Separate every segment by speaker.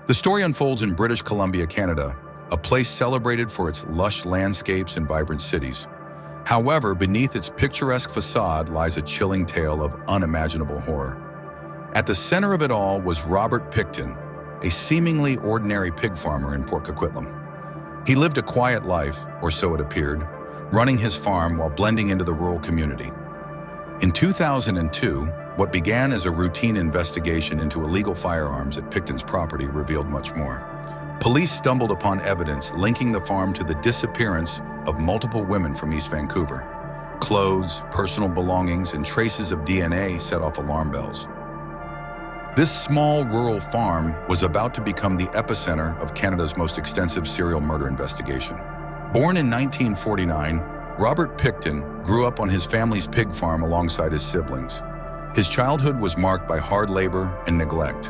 Speaker 1: The story unfolds in British Columbia, Canada, a place celebrated for its lush landscapes and vibrant cities. However, beneath its picturesque facade lies a chilling tale of unimaginable horror. At the center of it all was Robert Pickton, a seemingly ordinary pig farmer in Port Coquitlam. He lived a quiet life, or so it appeared, running his farm while blending into the rural community. In 2002, what began as a routine investigation into illegal firearms at Pickton's property revealed much more. Police stumbled upon evidence linking the farm to the disappearance of multiple women from East Vancouver. Clothes, personal belongings, and traces of DNA set off alarm bells. This small rural farm was about to become the epicenter of Canada's most extensive serial murder investigation. Born in 1949, Robert Pickton grew up on his family's pig farm alongside his siblings. His childhood was marked by hard labor and neglect.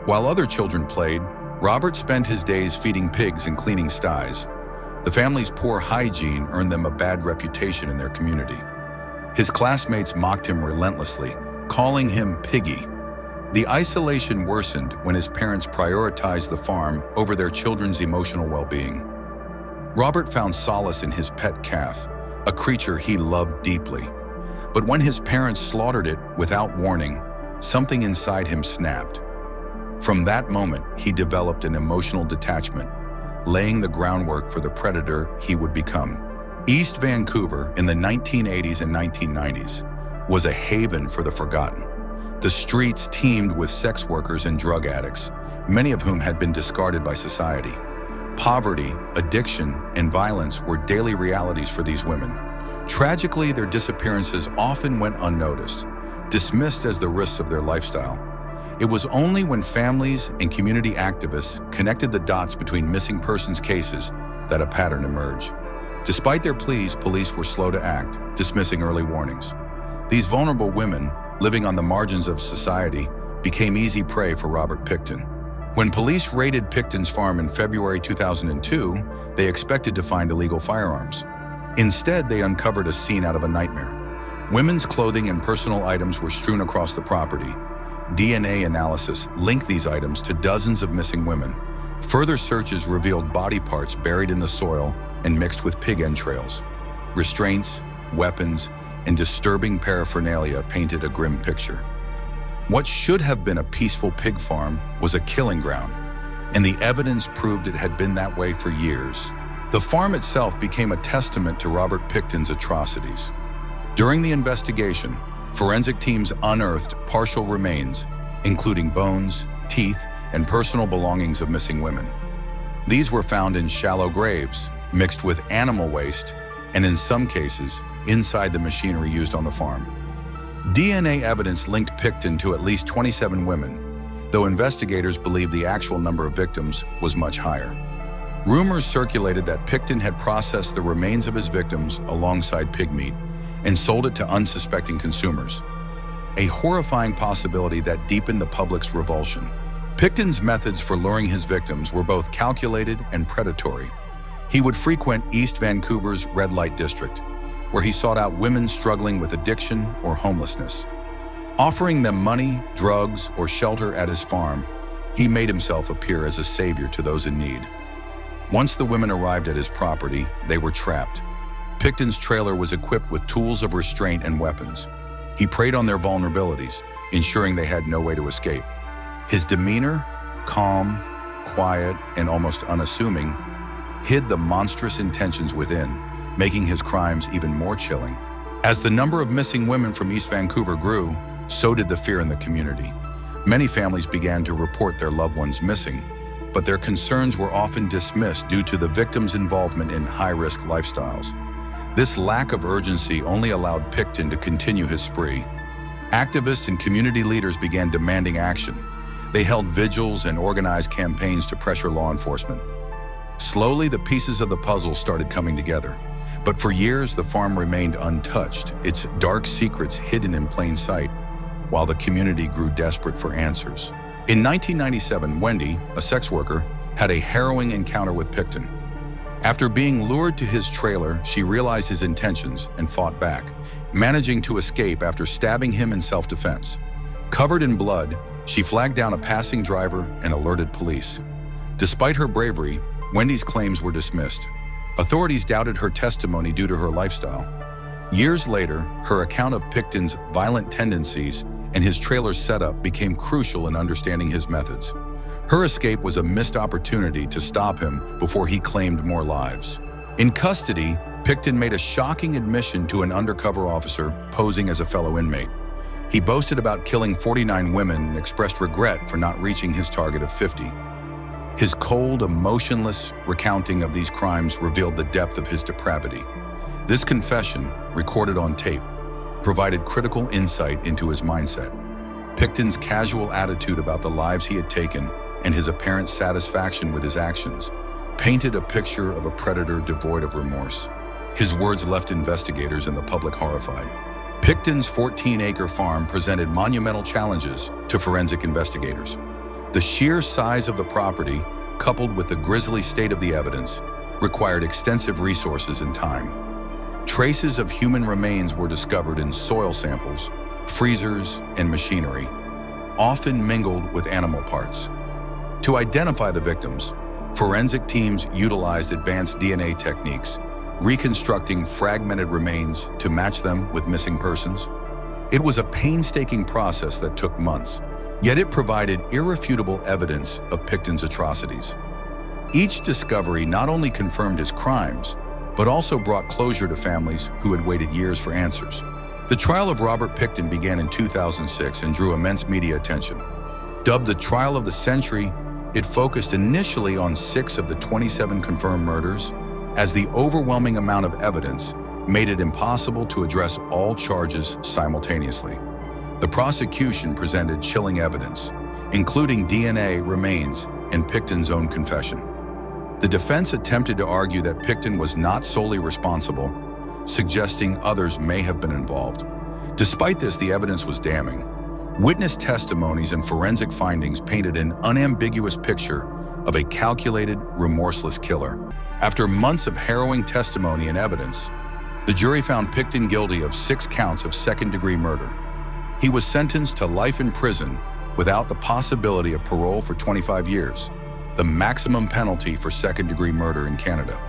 Speaker 1: While other children played, Robert spent his days feeding pigs and cleaning sties. The family's poor hygiene earned them a bad reputation in their community. His classmates mocked him relentlessly, calling him Piggy. The isolation worsened when his parents prioritized the farm over their children's emotional well-being. Robert found solace in his pet calf, a creature he loved deeply. But when his parents slaughtered it without warning, something inside him snapped. From that moment, he developed an emotional detachment, laying the groundwork for the predator he would become. East Vancouver in the 1980s and 1990s was a haven for the forgotten. The streets teemed with sex workers and drug addicts, many of whom had been discarded by society. Poverty, addiction, and violence were daily realities for these women. Tragically, their disappearances often went unnoticed, dismissed as the risks of their lifestyle. It was only when families and community activists connected the dots between missing persons cases that a pattern emerged. Despite their pleas, police were slow to act, dismissing early warnings. These vulnerable women, living on the margins of society, became easy prey for Robert Pickton. When police raided Pickton's farm in February 2002, they expected to find illegal firearms. Instead, they uncovered a scene out of a nightmare. Women's clothing and personal items were strewn across the property. DNA analysis linked these items to dozens of missing women. Further searches revealed body parts buried in the soil and mixed with pig entrails. Restraints, weapons, and disturbing paraphernalia painted a grim picture. What should have been a peaceful pig farm was a killing ground, and the evidence proved it had been that way for years. The farm itself became a testament to Robert Pickton's atrocities. During the investigation, forensic teams unearthed partial remains, including bones, teeth, and personal belongings of missing women. These were found in shallow graves, mixed with animal waste, and in some cases, inside the machinery used on the farm. DNA evidence linked Pickton to at least 27 women, though investigators believe the actual number of victims was much higher. Rumors circulated that Pickton had processed the remains of his victims alongside pig meat and sold it to unsuspecting consumers, a horrifying possibility that deepened the public's revulsion. Pickton's methods for luring his victims were both calculated and predatory. He would frequent East Vancouver's red light district, where he sought out women struggling with addiction or homelessness. Offering them money, drugs, or shelter at his farm, he made himself appear as a savior to those in need. Once the women arrived at his property, they were trapped. Pickton's trailer was equipped with tools of restraint and weapons. He preyed on their vulnerabilities, ensuring they had no way to escape. His demeanor, calm, quiet, and almost unassuming, hid the monstrous intentions within, making his crimes even more chilling. As the number of missing women from East Vancouver grew, so did the fear in the community. Many families began to report their loved ones missing, but their concerns were often dismissed due to the victims' involvement in high-risk lifestyles. This lack of urgency only allowed Pickton to continue his spree. Activists and community leaders began demanding action. They held vigils and organized campaigns to pressure law enforcement. Slowly, the pieces of the puzzle started coming together. But for years, the farm remained untouched, its dark secrets hidden in plain sight, while the community grew desperate for answers. In 1997, Wendy, a sex worker, had a harrowing encounter with Pickton. After being lured to his trailer, she realized his intentions and fought back, managing to escape after stabbing him in self-defense. Covered in blood, she flagged down a passing driver and alerted police. Despite her bravery, Wendy's claims were dismissed. Authorities doubted her testimony due to her lifestyle. Years later, her account of Pickton's violent tendencies and his trailer's setup became crucial in understanding his methods. Her escape was a missed opportunity to stop him before he claimed more lives. In custody, Pickton made a shocking admission to an undercover officer posing as a fellow inmate. He boasted about killing 49 women and expressed regret for not reaching his target of 50. His cold, emotionless recounting of these crimes revealed the depth of his depravity. This confession, recorded on tape, provided critical insight into his mindset. Pickton's casual attitude about the lives he had taken and his apparent satisfaction with his actions painted a picture of a predator devoid of remorse. His words left investigators and the public horrified. Pickton's 14-acre farm presented monumental challenges to forensic investigators. The sheer size of the property, coupled with the grisly state of the evidence, required extensive resources and time. Traces of human remains were discovered in soil samples, freezers, and machinery, often mingled with animal parts. To identify the victims, forensic teams utilized advanced DNA techniques, reconstructing fragmented remains to match them with missing persons. It was a painstaking process that took months, yet it provided irrefutable evidence of Pickton's atrocities. Each discovery not only confirmed his crimes, but also brought closure to families who had waited years for answers. The trial of Robert Pickton began in 2006 and drew immense media attention. Dubbed the trial of the century, it focused initially on 6 of the 27 confirmed murders, as the overwhelming amount of evidence made it impossible to address all charges simultaneously. The prosecution presented chilling evidence, including DNA remains and Pickton's own confession. The defense attempted to argue that Pickton was not solely responsible, suggesting others may have been involved. Despite this, the evidence was damning. Witness testimonies and forensic findings painted an unambiguous picture of a calculated, remorseless killer. After months of harrowing testimony and evidence, the jury found Pickton guilty of 6 counts of second-degree murder. He was sentenced to life in prison without the possibility of parole for 25 years, the maximum penalty for second-degree murder in Canada.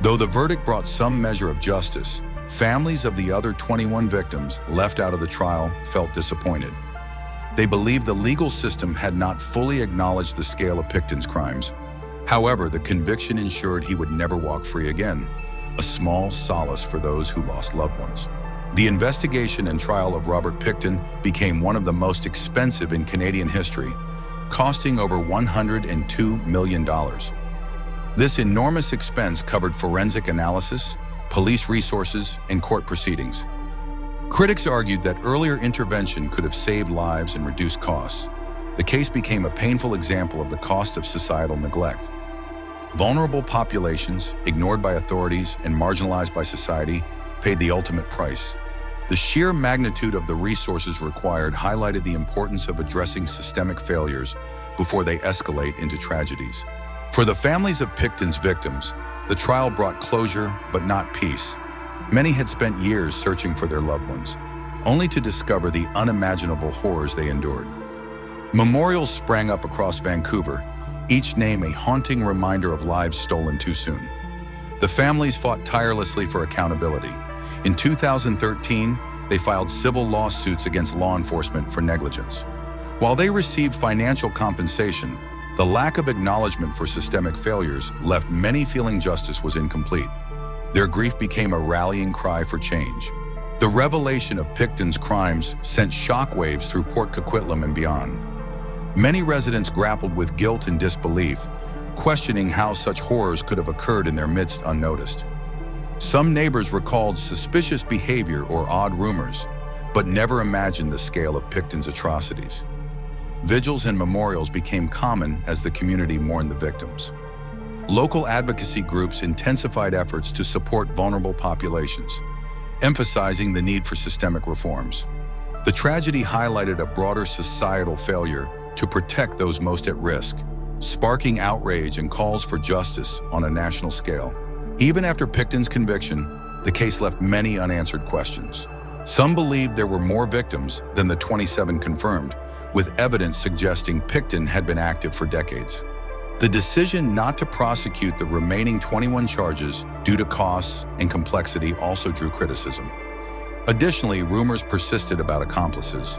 Speaker 1: Though the verdict brought some measure of justice, families of the other 21 victims left out of the trial felt disappointed. They believed the legal system had not fully acknowledged the scale of Pickton's crimes. However, the conviction ensured he would never walk free again, a small solace for those who lost loved ones. The investigation and trial of Robert Pickton became one of the most expensive in Canadian history, costing over $102 million. This enormous expense covered forensic analysis, police resources, and court proceedings. Critics argued that earlier intervention could have saved lives and reduced costs. The case became a painful example of the cost of societal neglect. Vulnerable populations, ignored by authorities and marginalized by society, paid the ultimate price. The sheer magnitude of the resources required highlighted the importance of addressing systemic failures before they escalate into tragedies. For the families of Pickton's victims, the trial brought closure but not peace. Many had spent years searching for their loved ones, only to discover the unimaginable horrors they endured. Memorials sprang up across Vancouver, each name a haunting reminder of lives stolen too soon. The families fought tirelessly for accountability. In 2013, they filed civil lawsuits against law enforcement for negligence. While they received financial compensation, the lack of acknowledgement for systemic failures left many feeling justice was incomplete. Their grief became a rallying cry for change. The revelation of Pickton's crimes sent shockwaves through Port Coquitlam and beyond. Many residents grappled with guilt and disbelief, questioning how such horrors could have occurred in their midst unnoticed. Some neighbors recalled suspicious behavior or odd rumors, but never imagined the scale of Pickton's atrocities. Vigils and memorials became common as the community mourned the victims. Local advocacy groups intensified efforts to support vulnerable populations, emphasizing the need for systemic reforms. The tragedy highlighted a broader societal failure to protect those most at risk, sparking outrage and calls for justice on a national scale. Even after Pickton's conviction, the case left many unanswered questions. Some believed there were more victims than the 27 confirmed, with evidence suggesting Pickton had been active for decades. The decision not to prosecute the remaining 21 charges due to costs and complexity also drew criticism. Additionally, rumors persisted about accomplices.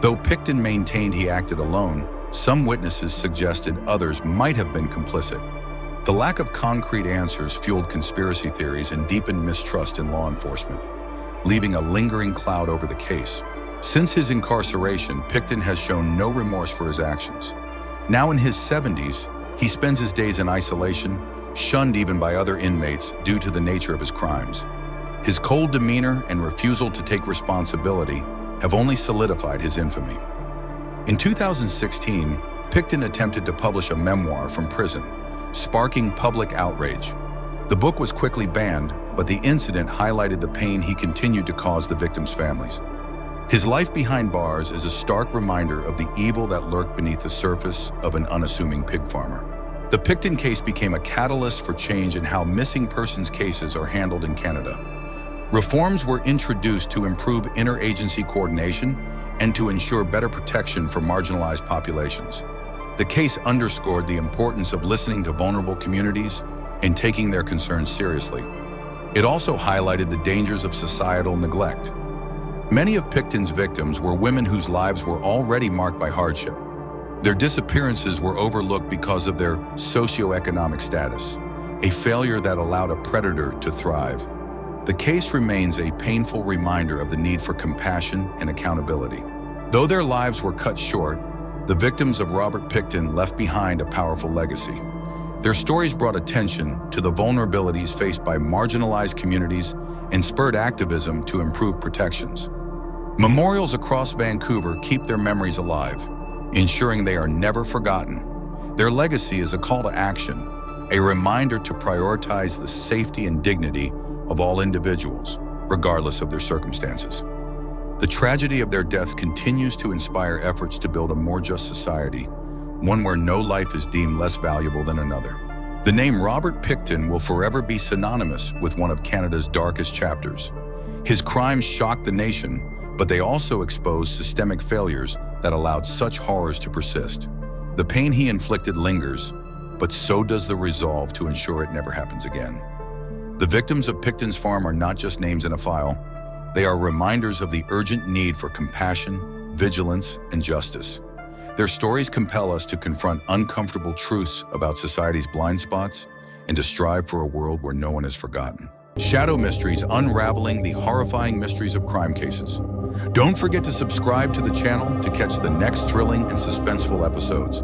Speaker 1: Though Pickton maintained he acted alone, some witnesses suggested others might have been complicit. The lack of concrete answers fueled conspiracy theories and deepened mistrust in law enforcement, leaving a lingering cloud over the case. Since his incarceration, Pickton has shown no remorse for his actions. Now in his 70s, he spends his days in isolation, shunned even by other inmates due to the nature of his crimes. His cold demeanor and refusal to take responsibility have only solidified his infamy. In 2016, Pickton attempted to publish a memoir from prison, sparking public outrage. The book was quickly banned, but the incident highlighted the pain he continued to cause the victims' families. His life behind bars is a stark reminder of the evil that lurked beneath the surface of an unassuming pig farmer. The Pickton case became a catalyst for change in how missing persons cases are handled in Canada. Reforms were introduced to improve interagency coordination and to ensure better protection for marginalized populations. The case underscored the importance of listening to vulnerable communities and taking their concerns seriously. It also highlighted the dangers of societal neglect. Many of Pickton's victims were women whose lives were already marked by hardship. Their disappearances were overlooked because of their socioeconomic status, a failure that allowed a predator to thrive. The case remains a painful reminder of the need for compassion and accountability. Though their lives were cut short, the victims of Robert Pickton left behind a powerful legacy. Their stories brought attention to the vulnerabilities faced by marginalized communities and spurred activism to improve protections. Memorials across Vancouver keep their memories alive, ensuring they are never forgotten. Their legacy is a call to action, a reminder to prioritize the safety and dignity of all individuals, regardless of their circumstances. The tragedy of their deaths continues to inspire efforts to build a more just society, one where no life is deemed less valuable than another. The name Robert Pickton will forever be synonymous with one of Canada's darkest chapters. His crimes shocked the nation, but they also exposed systemic failures that allowed such horrors to persist. The pain he inflicted lingers, but so does the resolve to ensure it never happens again. The victims of Pickton's Farm are not just names in a file. They are reminders of the urgent need for compassion, vigilance, and justice. Their stories compel us to confront uncomfortable truths about society's blind spots and to strive for a world where no one is forgotten. Shadow Mysteries, unraveling the horrifying mysteries of crime cases. Don't forget to subscribe to the channel to catch the next thrilling and suspenseful episodes.